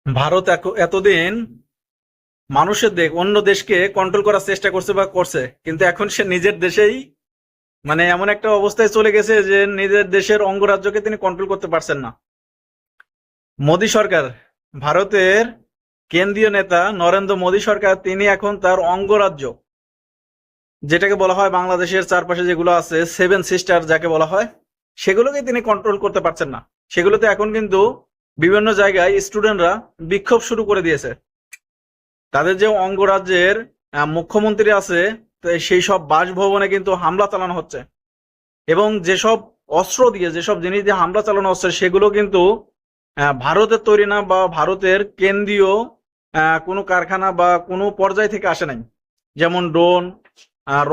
ভারত এতদিন মানুষের অন্য দেশকে কন্ট্রোল করার চেষ্টা করছে বা করছে, কিন্তু এখন সে নিজের দেশেই মানে এমন একটা অবস্থায় চলে গেছে যে নিজের দেশের অঙ্গরাজ্যকে তিনি কন্ট্রোল করতে পারছেন না। মোদী সরকার, ভারতের কেন্দ্রীয় নেতা নরেন্দ্র মোদী সরকার, তিনি এখন তার অঙ্গরাজ্য, যেটাকে বলা হয় বাংলাদেশের চারপাশে যেগুলো আছে সেভেন সিস্টার যাকে বলা হয়, সেগুলোকে তিনি কন্ট্রোল করতে পারছেন না। সেগুলোতে এখন কিন্তু বিভিন্ন জায়গায় স্টুডেন্টরা বিক্ষোভ শুরু করে দিয়েছে। তাদের যে অঙ্গরাজ্যের মুখ্যমন্ত্রী আছে, তো সেই সব বাসভবনে কিন্তু হামলা চালানো হচ্ছে, এবং যেসব অস্ত্র দিয়ে, যেসব জিনিস দিয়ে হামলা চালানো হচ্ছে, সেগুলো কিন্তু ভারতের তৈরি না বা ভারতের কেন্দ্রীয় কোনো কারখানা বা কোনো পর্যায় থেকে আসে নাই। যেমন ড্রোন,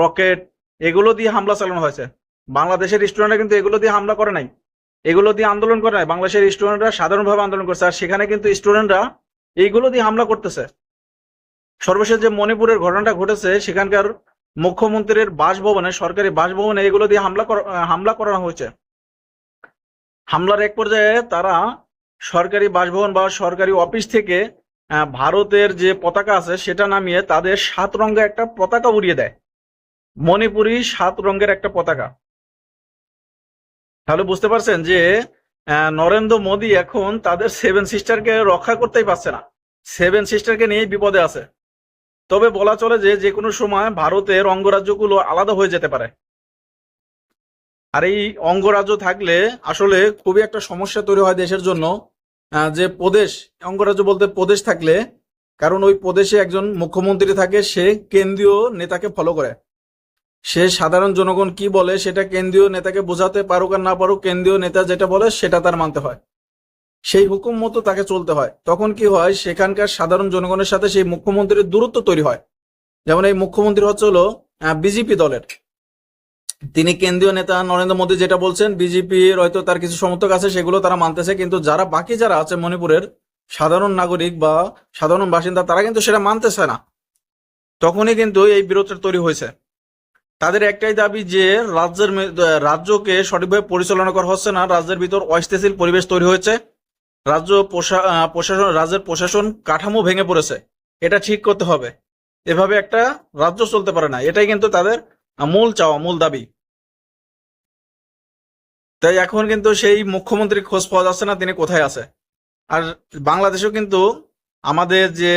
রকেট, এগুলো দিয়ে হামলা চালানো হয়েছে। বাংলাদেশের স্টুডেন্টরা কিন্তু এগুলো দিয়ে হামলা করে নাই, এগুলো দিয়ে আন্দোলন করে নাই। বাংলাদেশের স্টুডেন্টরা সাধারণভাবে আন্দোলন করছে, আর সেখানে কিন্তু স্টুডেন্টরা এইগুলো দিয়ে হামলা করতেছে। সর্বশেষ যে মণিপুরের ঘটনাটা ঘটেছে, সেখানকার মুখ্যমন্ত্রীর বাসভবনে, সরকারি বাসভবনে এগুলো দিয়ে হামলা করানো হয়েছে। হামলার এক পর্যায়ে তারা সরকারি বাসভবন বা সরকারি অফিস থেকে ভারতের যে পতাকা আছে সেটা নামিয়ে তাদের 7 রঙের একটা পতাকা উড়িয়ে দেয়, মণিপুরি 7 রঙের একটা পতাকা। তাহলে বুঝতে পারছেন যে নরেন্দ্র মোদী এখন তাদের সেভেন সিস্টারকে রক্ষা করতেই পারছে না, সেভেন সিস্টারকে নিয়েই বিপদে আছে। তবে বলা চলে যে যে কোনো সময় ভারতের অঙ্গরাজ্যগুলো আলাদা হয়ে যেতে পারে। আর এই অঙ্গরাজ্য থাকলে আসলে খুবই একটা সমস্যা তৈরি হয় দেশের জন্য। যে প্রদেশ, অঙ্গরাজ্য বলতে প্রদেশ থাকলে, কারণ ওই প্রদেশে একজন মুখ্যমন্ত্রী থাকে, সে কেন্দ্রীয় নেতাকে ফলো করে। সে সাধারণ জনগণ কি বলে সেটা কেন্দ্রীয় নেতাকে বোঝাতে পারুক আর না পারুক, কেন্দ্রীয় নেতা যেটা বলে সেটা তার মানতে হয়, সেই হুকুম মতো তাকে চলতে হয়। তখন কি হয়, সেখানকার সাধারণ জনগণের সাথে সেই মুখ্যমন্ত্রীর দূরত্ব তৈরি হয়। যেমন এই মুখ্যমন্ত্রী হচ্ছে হলো বিজেপি দলের, তিনি কেন্দ্রীয় নেতা নরেন্দ্র মোদী যেটা বলছেন, বিজেপির হয়তো তার কিছু সমর্থক আছে, সেগুলো তারা মানতেছে, কিন্তু যারা বাকি যারা আছে মণিপুরের সাধারণ নাগরিক বা সাধারণ বাসিন্দা, তারা কিন্তু সেটা মানতেছে না। তখনই কিন্তু এই বিরোধটা তৈরি হয়েছে। তাদের একটাই দাবি যে রাজ্যকে সঠিকভাবে পরিচালনা করা হচ্ছে না, রাজ্যের ভিতর অস্থিতিশীল পরিবেশ তৈরি হয়েছে, প্রশাসন, রাজ্যের প্রশাসন কাঠামো ভেঙে পড়েছে, এটা ঠিক করতে হবে। এভাবে একটা রাজ্য চলতে পারে না, এটাই কিন্তু তাদের মূল চাওয়া, মূল দাবি। তাই এখন কিন্তু সেই মুখ্যমন্ত্রীর খোঁজ পাওয়া যাচ্ছে না, তিনি কোথায় আছে। আর বাংলাদেশেও কিন্তু আমাদের যে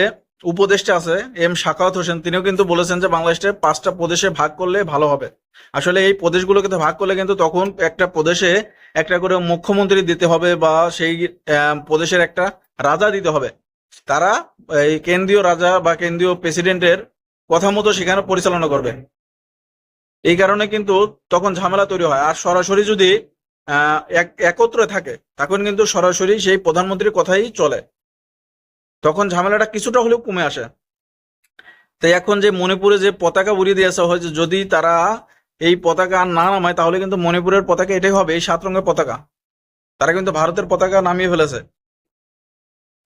উপদেষ্টা আছে সাখাওয়াত হোসেন, তিনিও কিন্তু বলেছেন যে বাংলাদেশে 5টা প্রদেশে ভাগ করলে ভালো হবে। আসলে এই প্রদেশগুলোকে ভাগ করলে কিন্তু তখন একটা প্রদেশে একটা করে মুখ্যমন্ত্রী দিতে হবে, বা সেই প্রদেশের একটা রাজা দিতে হবে। তারা এই কেন্দ্রীয় রাজা বা কেন্দ্রীয় প্রেসিডেন্টের কথা মতো সেখানে পরিচালনা করবে। এই কারণে কিন্তু তখন ঝামেলা তৈরি হয়। আর সরাসরি যদি একত্রে থাকে, তখন কিন্তু সরাসরি সেই প্রধানমন্ত্রীর কথাই চলে, তখন ঝামেলাটা কিছুটা হলেও কমে আসে। তাই এখন যে মণিপুরে যে পতাকা উড়িয়ে দিয়ে আসা হয়েছে, যদি তারা এই পতাকা না নামায়, তাহলে কিন্তু মণিপুরের পতাকা এটাই হবে, এই 7 রঙের পতাকা। তারা কিন্তু ভারতের পতাকা নামিয়ে ফেলেছে।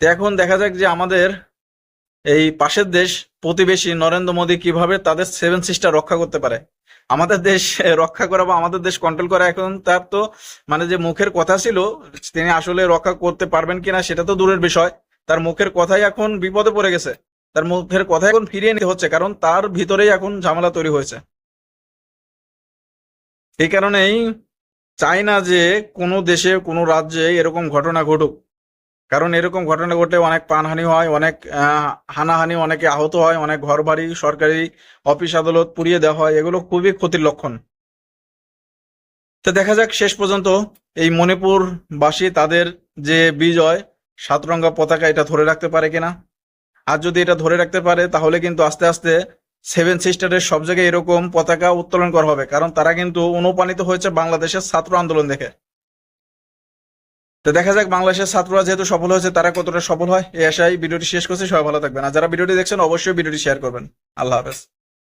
তো এখন দেখা যাক যে আমাদের এই পাশের দেশ প্রতিবেশী নরেন্দ্র মোদী কিভাবে তাদের সেভেন সিস্টার রক্ষা করতে পারে। আমাদের দেশ রক্ষা করা বা আমাদের দেশ কন্ট্রোল করা, এখন তার তো মানে যে মুখের কথা ছিল, তিনি আসলে রক্ষা করতে পারবেন কিনা সেটা তো দূরের বিষয়। তার মুখের কথাই এখন বিপদে পড়ে গেছে, তার মুখের কথা এখন ফিরিয়ে নিতে হচ্ছে, কারণ তার ভিতরেই এখন ঝামেলা তৈরি হয়েছে। এই কারণেই চাই না যে কোনো দেশে, কোনো রাজ্যে এরকম ঘটনা ঘটুক, কারণ এরকম ঘটনা ঘটলে অনেক প্রাণহানি হয়, অনেক হানাহানি, অনেকে আহত হয়, অনেক ঘরবাড়ি, সরকারি অফিস আদালত পুড়িয়ে দেওয়া হয়, এগুলো খুবই ক্ষতির লক্ষণ। তো দেখা যাক শেষ পর্যন্ত এই মণিপুর বাসী তাদের যে বিজয়, 7 রঙা পতাকা, এটা ধরে রাখতে পারে কিনা। আর যদি এটা ধরে রাখতে পারে, তাহলে কিন্তু আস্তে আস্তে সেভেন সিস্টারের সব জায়গায় এরকম পতাকা উত্তোলন করা হবে, কারণ তারা কিন্তু অনুপ্রাণিত হয়েছে বাংলাদেশের ছাত্র আন্দোলন দেখে। তো দেখা যাক বাংলাদেশের ছাত্ররা যেহেতু সফল হয়েছে, তারা কতটা সফল হয়, এই আশায় ভিডিওটি শেষ করছি। সবাই ভালো থাকবেন, আর যারা ভিডিওটি দেখছেন অবশ্যই ভিডিওটি শেয়ার করবেন। আল্লাহ হাফেজ।